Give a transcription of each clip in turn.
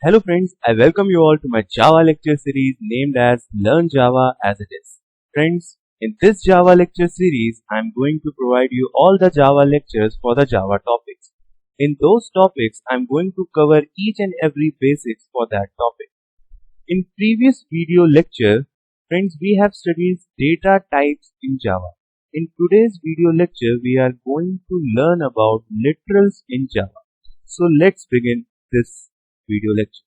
Hello friends, I welcome you all to my Java lecture series named as Learn Java as It Is. Friends, in this Java lecture series, I am going to provide you all the Java lectures for the Java topics. In those topics, I am going to cover each and every basics for that topic. In previous video lecture, friends, we have studied data types in Java. In today's video lecture, we are going to learn about literals in Java. So let's begin this video lecture.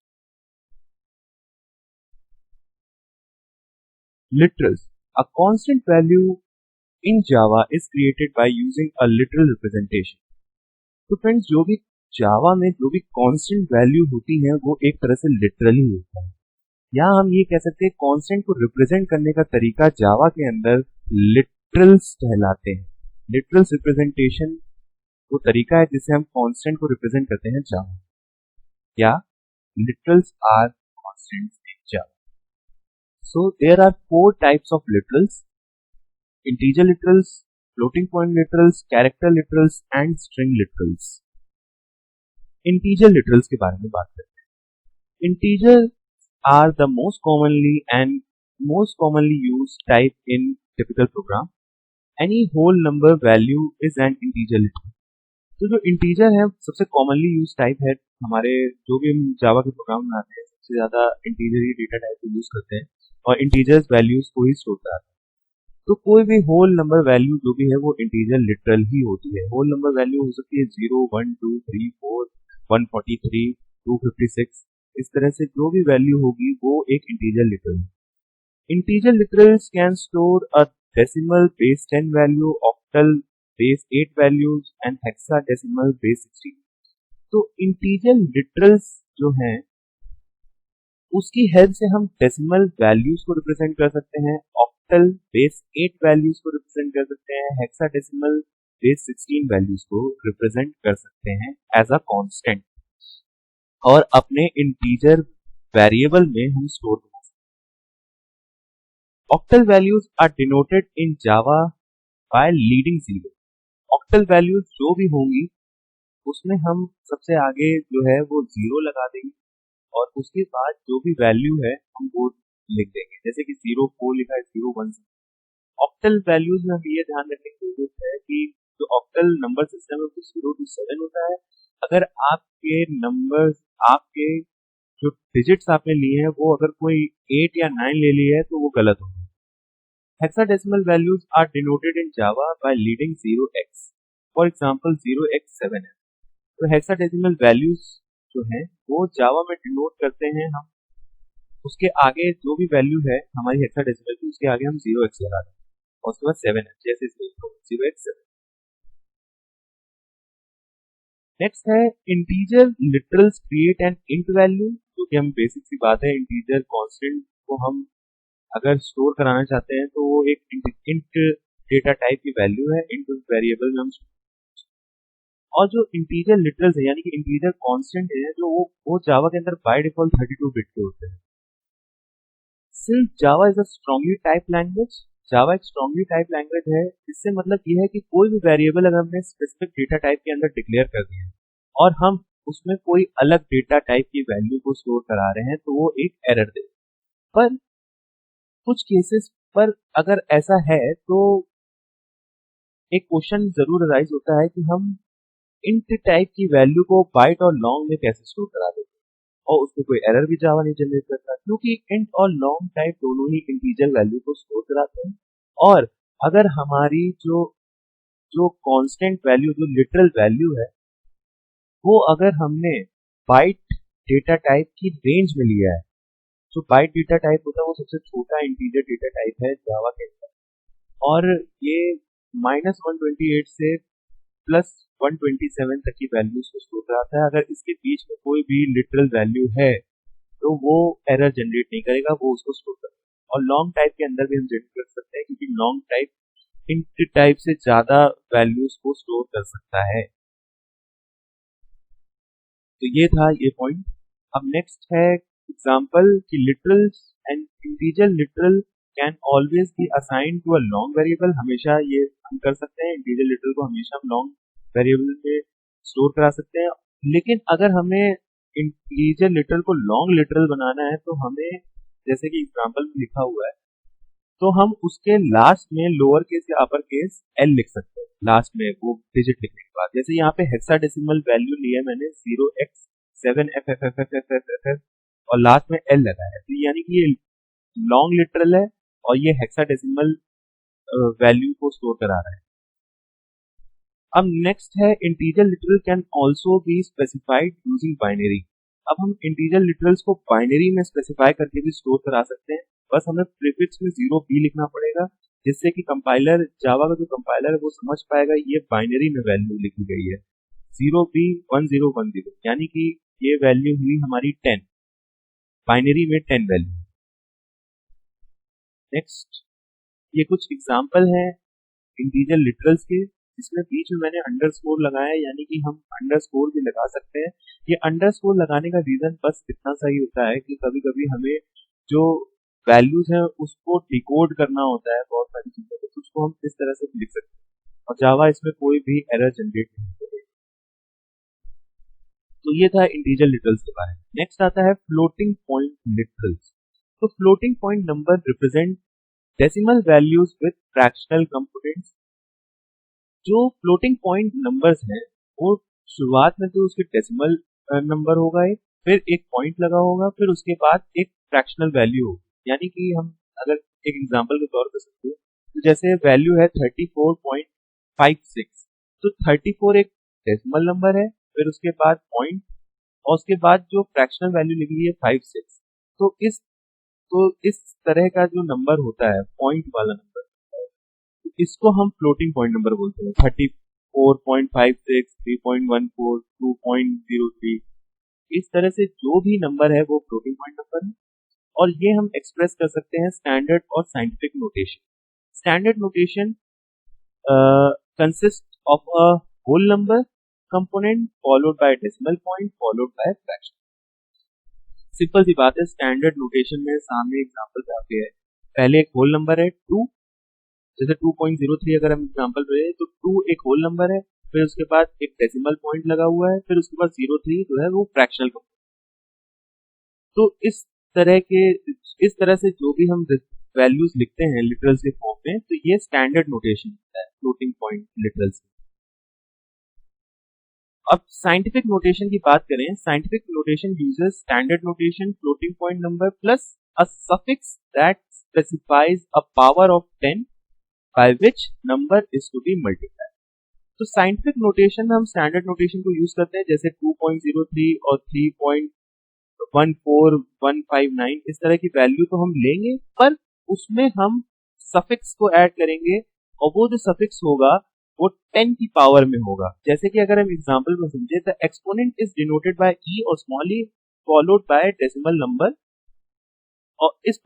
Literals. A constant value in Java is created by using a literal representation. तो friends जो भी जावा में जो भी constant value होती है वो एक तरह से लिटरली होता है। यहाँ हम ये कह सकते हैं कांस्टेंट को रिप्रेजेंट करने का तरीका जावा के अंदर लिटरल्स कहलाते हैं। लिटरल्स रिप्रेजेंटेशन वो तरीका है जिससे हम कांस्टेंट को रिप्रेजेंट करते हैं जावा। या literals are constants in Java. So there are four types of literals: integer literals, floating point literals, character literals and string literals. Integer literals के बारे में बात करते हैं। Integer are the most commonly used type in typical program. Any whole number value is an integer literal. तो जो integer है सबसे कॉमनली यूज टाइप है हमारे जो भी हम जावा के प्रोग्राम बनाते हैं सबसे ज्यादा इंटीजर ही डेटा टाइप को यूज करते हैं और इंटीजर्स वैल्यूज को ही स्टोर कराते हैं। तो कोई भी होल नंबर वैल्यू जो भी है वो इंटीजर लिटरल ही होती है। होल नंबर वैल्यू हो सकती है 0, 1, 2, 3, 4, 143, 256, इस तरह से जो भी वैल्यू होगी वो एक इंटीजर लिटरल है। Integer literals can store a decimal base 10 value, octal base 8 values and hexadecimal base 16। तो इंटीजर लिटरल्स जो हैं उसकी हेल्प से हम डेसिमल वैल्यूज को रिप्रेजेंट कर सकते हैं, ऑक्टल बेस 8 वैल्यूज को रिप्रेजेंट कर सकते हैं, हेक्साडेसिमल बेस 16 वैल्यूज को रिप्रेजेंट कर सकते हैं एज अ कांस्टेंट और अपने इंटीजर वेरिएबल में हम स्टोर कर सकते हैं। Octal values are denoted in Java by leading zero. Octal values जो भी होंगी उसमें हम सबसे आगे जो है वो 0 लगा देंगे और उसके बाद जो भी वैल्यू है हम वो लिख देंगे, जैसे कि 04 लिखा है 01। ऑक्टल वैल्यूज में हम ये ध्यान रखने की जरूरत है कि जो ऑक्टल नंबर सिस्टम है वो 0 to 7 होता है। अगर आपके नंबर्स आपके जो डिजिट्स आपने लिए हैं वो अगर कोई 8 या 9 ले लिए है तो वो गलत होगा। Hexadecimal values are denoted in Java by leading 0x. For example, 0x7 है। तो hexadecimal values जो हैं वो Java में डिनोट करते हैं हम। उसके आगे जो भी वैल्यू है हमारी hexadecimal की उसके आगे हम 0x लगा दें और उसके बाद 7 है, जैसे 0x7। नेक्स्ट है integer literals create an int value, जो कि हम बेसिक सी बात है। इंटीजर कांस्टेंट को हम अगर स्टोर कराना चाहते हैं तो वो एक इंट डेटा टाइप की वैल्यू है, इंट वेरिएबल में हम और जो इंटीजर लिटरल्स है यानी कि इंटीजर कांस्टेंट है जो वो जावा के अंदर बाय डिफॉल्ट 32 बिट के होते हैं। Since Java is a strongly type language, Java एक स्ट्रांगली टाइप लैंग्वेज है। इससे मतलब ये है कि कोई भी वेरिएबल अगर हमने स्पेसिफिक डेटा टाइप के अंदर डिक्लेयर कर दिया और हम उसमें कोई अलग डेटा टाइप की वैल्यू को स्टोर करा रहे हैं तो वो एक एरर दे। पर कुछ केसेस पर अगर ऐसा है तो एक क्वेश्चन जरूर अराइज होता है कि हम इंट टाइप की वैल्यू को बाइट और लॉन्ग में कैसे स्टोर करा देते हैं और उसमें कोई एरर भी जावा नहीं जनरेट करता, क्योंकि इंट और लॉन्ग टाइप दोनों ही इंटीजर वैल्यू को स्टोर कराते हैं। और अगर हमारी जो कांस्टेंट वैल्यू जो लिटरल वैल्यू है वो अगर हमने बाइट डेटा टाइप की रेंज में लिया है, जो बाइट डेटा टाइप होता है वो सबसे छोटा इंटीजर डेटा टाइप है जावा के अंदर और ये -128 से +127 तक की वैल्यूज को स्टोर कराता है। अगर इसके बीच में कोई भी लिटरल वैल्यू है तो वो एरर जनरेट नहीं करेगा, वो उसको स्टोर करेगा। और लॉन्ग टाइप के अंदर भी हम जनरेट कर सकते हैं क्योंकि लॉन्ग टाइप इंट टाइप से ज्यादा वैल्यूज को स्टोर कर सकता है। तो ये था ये पॉइंट। अब नेक्स्ट है एग्जाम्पल कि literals and integer literal can always be assigned to a long variable. हमेशा ये हम कर सकते हैं, इंटीजर लिटरल को हमेशा हम लॉन्ग वेरिएबल में स्टोर करा सकते हैं। लेकिन अगर हमें इंटीजर लिटरल को लॉन्ग लिटरल बनाना है तो हमें जैसे कि एग्जांपल में लिखा हुआ है तो हम उसके लास्ट में लोअर केस या अपर केस एल लिख सकते हैं लास्ट में वो डिजिट लिखने के बाद। जैसे यहाँ पे हेक्साडेसिमल वैल्यू लिया है मैंने 0x7FFFFFF और लास्ट में एल लगा है, तो यानी कि ये लॉन्ग लिटरल है और ये हेक्साडेसिमल वैल्यू को स्टोर करा रहा है। अब नेक्स्ट है integer literal can also be specified using binary. अब हम इंटीजर लिटरल्स को बाइनरी में स्पेसिफाई करके भी स्टोर करा सकते हैं, बस हमें प्रीफिक्स में 0b लिखना पड़ेगा जिससे कि कंपाइलर जावा का जो कंपाइलर है वो समझ पाएगा ये बाइनरी में वैल्यू लिखी गई है 0b1010, यानी कि ये वैल्यू हुई हमारी 10, बाइनरी में 10 वैल्यू। नेक्स्ट ये कुछ एग्जांपल है इंटीजर लिटरल्स के, इसमें बीच में मैंने अंडरस्कोर लगाया है, यानी कि हम अंडरस्कोर भी लगा सकते हैं। ये अंडरस्कोर लगाने का रीजन बस इतना सही होता है कि कभी कभी हमें जो वैल्यूज हैं उसको डिकोड करना होता है बहुत सारी चीजों को, तो उसको हम इस तरह से लिख सकते हैं और जावा इसमें कोई भी एरर जनरेट नहीं करेगा। तो ये था इंटीजर लिटरल्स के बारे में। नेक्स्ट आता है फ्लोटिंग पॉइंट लिटरल्स। तो floating point number represent decimal values with fractional components. जो फ्लोटिंग पॉइंट नंबर्स हैं वो शुरुआत में तो उसके डेसिमल नंबर होगा एक, फिर एक पॉइंट लगा होगा, फिर उसके बाद एक फ्रैक्शनल वैल्यू होगी। यानी कि हम अगर एक एग्जांपल के तौर पर समझे तो जैसे वैल्यू है 34.56, तो 34 एक डेसिमल नंबर है, फिर उसके बाद पॉइंट और उसके बाद जो फ्रैक्शनल वैल्यू निकली है 56। तो इस तरह का जो नंबर होता है पॉइंट वाला नंबर, इसको हम फ्लोटिंग पॉइंट नंबर बोलते हैं। 34.56, 3.14, 2.03, इस तरह से जो भी नंबर है वो फ्लोटिंग पॉइंट नंबर है और ये हम एक्सप्रेस कर सकते हैं स्टैंडर्ड और scientific notation. Standard notation consist of a whole number component followed by decimal point followed by fraction. Simple सी बात है, स्टैंडर्ड नोटेशन में सामने एग्जांपल पे आते हैं, पहले एक होल नंबर है 2, जैसे 2.03 अगर हम एग्जांपल पे तो 2 एक होल नंबर है, फिर उसके बाद एक डेसिमल पॉइंट लगा हुआ है, फिर उसके बाद 03 जो है वो फ्रैक्शनल कंपोनेंट। तो इस तरह से जो भी हम वैल्यूज लिखते हैं लिटरल्स के फॉर्म में, तो ये स्टैंडर्ड नोटेशन होता है फ्लोटिंग पॉइंट लिटरल्स। अब साइंटिफिक नोटेशन की बात करें, scientific notation uses standard notation floating point number plus a suffix that specifies a power of 10 by which number is to be multiplied। तो साइंटिफिक नोटेशन में हम standard notation को use करते हैं, जैसे 2.03 और 3.14159 इस तरह की वैल्यू तो हम लेंगे, पर उसमें हम सफिक्स को ऐड करेंगे और वो जो सफिक्स होगा वो 10 की पावर में होगा। जैसे कि अगर हम एग्जांपल में समझे तो एक्सपोनेंट इज डिनोटेड बाय ई और small E followed by decimal number. और इस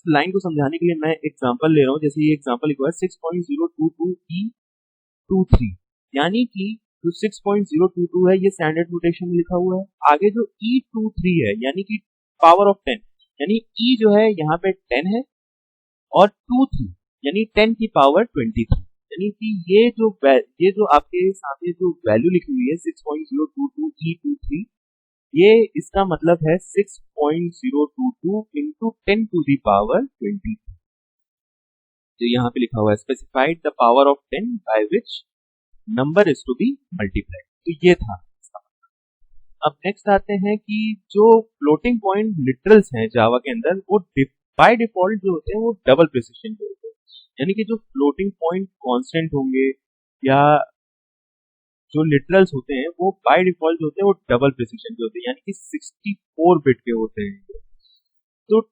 लाइन को समझाने के लिए मैं एग्जांपल ले रहा हूँ, जैसे ये एग्जांपल लिखा है 6.022E23, यानी कि जो 6.022 है ये स्टैंडर्ड नोटेशन में लिखा हुआ है। आगे जो E23 है यानी कि पावर ऑफ 10, यानी E जो है यहाँ पे 10 है और 23 यानी 10 की पावर 23, यानी कि ये जो आपके सामने जो वैल्यू लिखी हुई है 6.022E23, ये इसका मतलब है 6.022 इंटू 10 टू दी पावर 20। तो यहाँ पे लिखा हुआ है specified the power of 10 by which number is to be multiplied. तो ये था इसका मतलब। अब नेक्स्ट आते हैं कि जो फ्लोटिंग पॉइंट लिटरल्स हैं जावा के अंदर वो बाय डिफॉल्ट जो होते हैं वो डबल प्रिसिशन के होते हैं, यानी कि जो फ्लोटिंग पॉइंट कांस्टेंट होंगे या जो लिटरल्स होते हैं वो बाय डिफॉल्ट जो होते हैं वो डबल प्रिसिशन के होते हैं, यानी कि 64 बिट के होते हैं। तो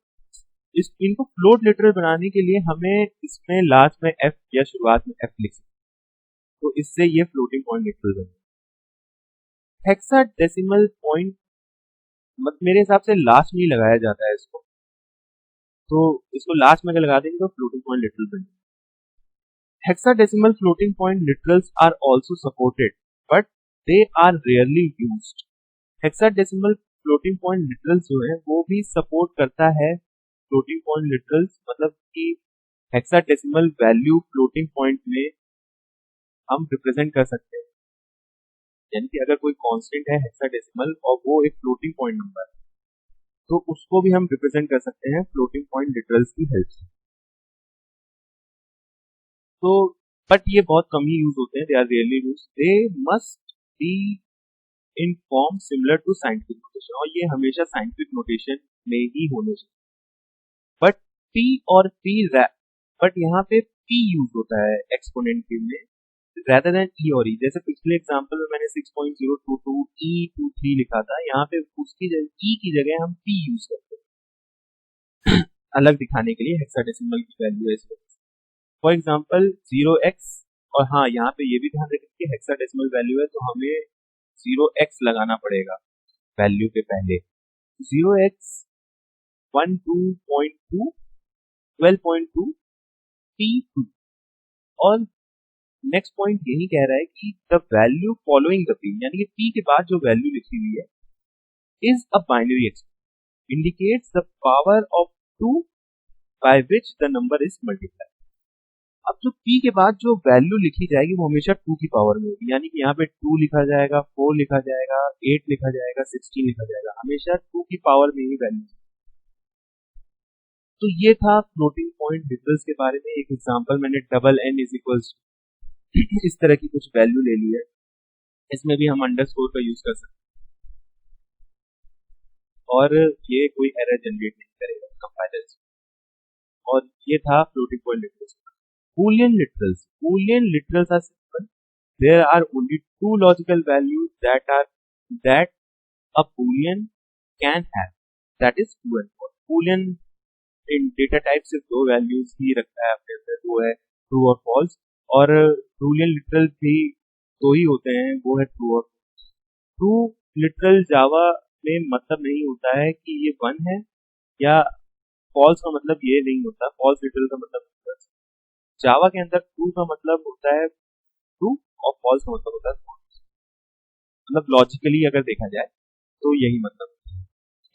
इनको फ्लोट लिटरल बनाने के लिए हमें इसमें लास्ट में एफ या शुरुआत में एफ लिख सकते हैं, तो इससे ये फ्लोटिंग पॉइंट लिटरल बने। हेक्साडेसिमल पॉइंट मेरे हिसाब से लास्ट में ही लगाया जाता है इसको, तो इसको लास्ट में अगर लगा देंगे तो फ्लोटिंग पॉइंट लिटरल बनेगा। Hexadecimal floating point literals are also supported but they are rarely used. Hexadecimal floating point literals जो है वो भी सपोर्ट करता है फ्लोटिंग पॉइंट लिटरल्स, मतलब कि हेक्साडेसिमल वैल्यू फ्लोटिंग पॉइंट में हम रिप्रेजेंट कर सकते हैं। यानी कि अगर कोई कांस्टेंट है हेक्साडेसिमल और वो एक फ्लोटिंग पॉइंट नंबर है, तो उसको भी हम रिप्रेजेंट कर सकते हैं फ्लोटिंग पॉइंट लिटरल्स की हेल्प से। तो बट ये बहुत कम ही यूज होते हैं, they are rarely use, they must be in form similar to scientific notation, और ये हमेशा साइंटिफिक नोटेशन में ही होने चाहिए। बट पी और पी बट यहाँ पे पी यूज होता है एक्सपोनेंट के में rather than ई और ई। जैसे पिछले एग्जांपल में मैंने 6.022 E23 लिखा था, यहाँ पे उसकी ई की जगह हम पी यूज करते हैं अलग दिखाने के लिए हेक्साडेसिमल की वैल्यू है इस वजह से। फॉर एग्जांपल 0x, और हाँ यहाँ पे ये भी ध्यान रखें कि हेक्साडेसिमल वैल्यू है तो हमें 0x लगाना पड़ेगा वैल्यू के पहले। 0x 12.2 12.2 P2, और नेक्स्ट पॉइंट यही कह रहा है कि the value following the P, यानी कि पी के बाद जो वैल्यू लिखी हुई है is a binary expression indicates the power of 2 by which the number is multiplied. अब जो पी के बाद जो वैल्यू लिखी जाएगी वो हमेशा 2 की पावर में होगी, यानी कि यहाँ पे 2 लिखा जाएगा, 4 लिखा जाएगा, 8 लिखा जाएगा, 16 लिखा जाएगा, हमेशा 2 की पावर में ही वैल्यू। तो ये था फ्लोटिंग पॉइंट लिटरल्स के बारे में एक एग्जांपल। मैंने डबल एन इज इक्वल्स इस तरह की कुछ वैल्यू ले ली है, इसमें भी हम अंडरस्कोर का यूज कर सकते हैं और ये कोई एरर जनरेट नहीं करेगा कंपाइलर से। और ये था floating point literals. Boolean literals, boolean literals are simple, there are only two logical values that a boolean can have, that is true and false. Boolean in data type सिर्फ दो values ही रखता है अपने अंदर, वो है ट्रू और false, और बूलियन लिटरल भी दो ही होते हैं, वो है ट्रू और फॉल्स। ट्रू लिटरल जावा में मतलब नहीं होता है कि ये 1 है, या फॉल्स का मतलब ये नहीं होता, फॉल्स लिटरल का मतलब होता है। जावा के अंदर ट्रू का मतलब होता है ट्रू और फॉल्स का मतलब होता है फॉल्स। मतलब लॉजिकली अगर देखा जाए तो यही मतलब है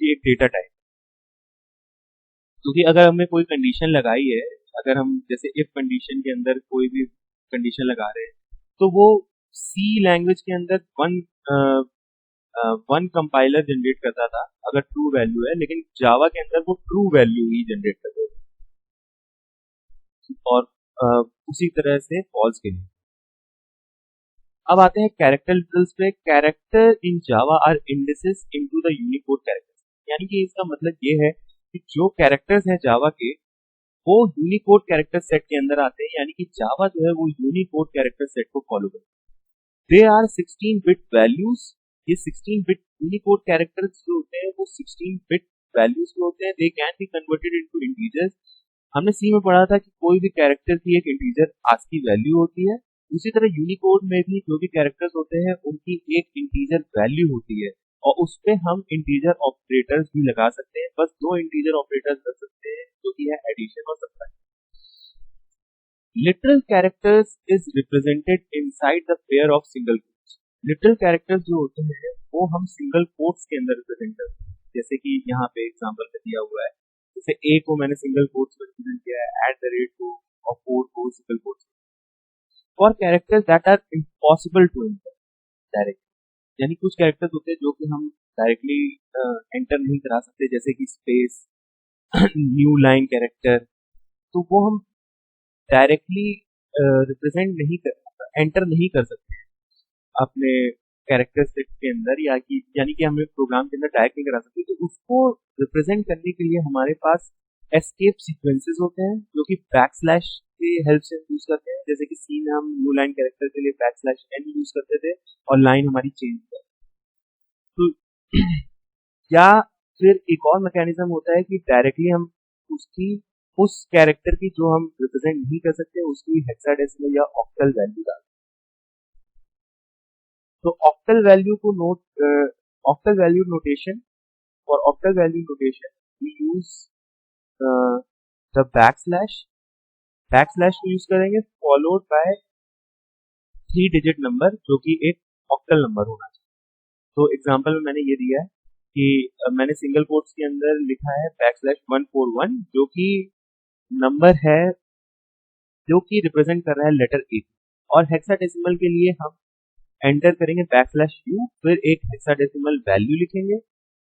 कि एक डेटा टाइप, क्योंकि अगर हमने कोई कंडीशन लगाई है, अगर हम जैसे इफ कंडीशन के अंदर कोई भी कंडीशन लगा रहे हैं, तो वो सी लैंग्वेज के अंदर वन कंपाइलर जनरेट करता था अगर ट्रू वैल्यू है, लेकिन जावा के अंदर वो ट्रू वैल्यू ही जनरेट कर देगा, और उसी तरह से फॉल्स के लिए। अब आते हैं कैरेक्टर लिटरल्स पे। Character in Java are indices into the Unicode characters, यानी कि इसका मतलब ये है कि जो कैरेक्टर्स हैं जावा के वो यूनिकोड कैरेक्टर सेट के अंदर आते हैं, यानी कि जावा जो है वो यूनिकोड कैरेक्टर सेट को फॉलो करता है। दे आर 16 बिट वैल्यूज, ये 16 बिट यूनिकोड कैरेक्टर्स जो होते हैं वो 16 बिट वैल्यूज के होते हैं। They can be converted into integers. हमने सी में पढ़ा था कि कोई भी कैरेक्टर की एक इंटीजर आस्की वैल्यू होती है, उसी तरह यूनिकोड में भी जो भी कैरेक्टर्स होते हैं उनकी एक इंटीजर वैल्यू होती है, और उस पे हम इंटीजर ऑपरेटर्स भी लगा सकते हैं। बस दो इंटीजर ऑपरेटर्स कर सकते हैं, जो कि है एडिशन और subtraction. Literal characters is represented inside the pair of single quotes. Literal characters जो होते हैं वो हम सिंगल कोट्स के अंदर रिप्रेजेंट करते हैं, जैसे कि यहाँ पे एग्जांपल में दिया हुआ है। जैसे ए को मैंने सिंगल कोट्स में रिप्रेजेंट किया है, @ को, और 4 को single quotes. For characters that are impossible to enter direct, यानी कुछ कैरेक्टर्स होते हैं जो कि हम डायरेक्टली एंटर नहीं करा सकते, जैसे कि स्पेस, न्यू लाइन कैरेक्टर, तो वो हम डायरेक्टली रिप्रेजेंट नहीं कर एंटर नहीं कर सकते अपने कैरेक्टर सेट के अंदर, यानी कि हमें प्रोग्राम के अंदर डायरेक्ट नहीं करा सकते। तो उसको रिप्रेजेंट करने के लिए हमारे पास एस्केप सीक्वेंसेस होते हैं जो कि बैकस्लैश के हेल्प से यूज करते हैं, जैसे कि सी में हम न्यू लाइन कैरेक्टर के लिए बैकस्लैश n यूज करते थे और लाइन हमारी चेंज कर। तो या फिर एक और मैकेनिज्म होता है कि डायरेक्टली हम उसकी उस कैरेक्टर की जो हम रिप्रेजेंट नहीं कर सकते उसकी हेक्साडेसिमल या ऑक्टल वैल्यू डाल। तो ऑक्टल वैल्यू को octal value notation, for octal value notation we use the backslash को यूज करेंगे फॉलोड बाय 3 डिजिट नंबर जो कि एक ऑक्टल नंबर होना चाहिए। तो एग्जांपल में मैंने ये दिया है कि मैंने सिंगल कोट्स के अंदर लिखा है \141 जो कि नंबर है जो कि रिप्रेजेंट कर रहा है लेटर ए, और हेक्साडेसिमल के लिए हम एंटर करेंगे \u, फिर एक हेक्साडेसिमल वैल्यू लिखेंगे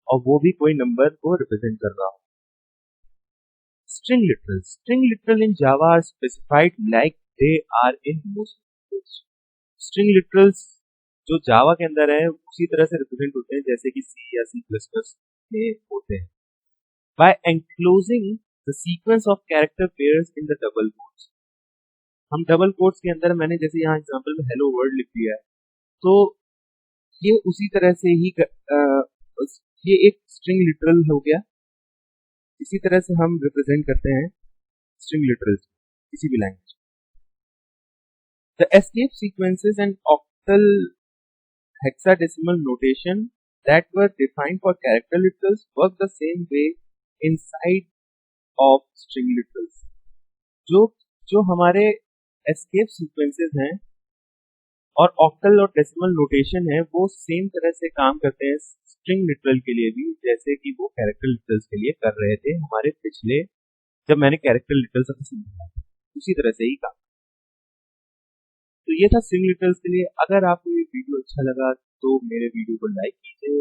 और वो भी कोई नंबर को रिप्रेजेंट कर रहा हो। String literals. String literal in Java are specified like they are in most languages. String literals जो जावा के अंदर है उसी तरह से रिप्रेजेंट होते हैं जैसे कि C या C++ में होते हैं। By enclosing the sequence of character pairs in the double quotes. हम डबल कोट्स के अंदर मैंने जैसे यहाँ एग्जांपल में हेलो वर्ल्ड लिख दिया है, तो ये उसी तरह से ही ये एक स्ट्रिंग लिटरल हो गया। इसी तरह से हम रिप्रेजेंट करते हैं स्ट्रिंग लिटरल्स किसी भी language. The escape sequences and octal hexadecimal notation that were defined for character literals work the same way inside of string literals. जो जो हमारे एस्केप सीक्वेंसेस हैं और ऑक्टल और डेसिमल नोटेशन है वो सेम तरह से काम करते हैं स्ट्रिंग लिटरल के लिए भी, जैसे कि वो कैरेक्टर लिटरल्स के लिए कर रहे थे हमारे पिछले जब मैंने कैरेक्टर लिटरल्स का समझाया उसी तरह से ही काम। तो ये था स्ट्रिंग लिटरल्स के लिए। अगर आपको ये वीडियो अच्छा लगा तो मेरे वीडियो को लाइक कीजिए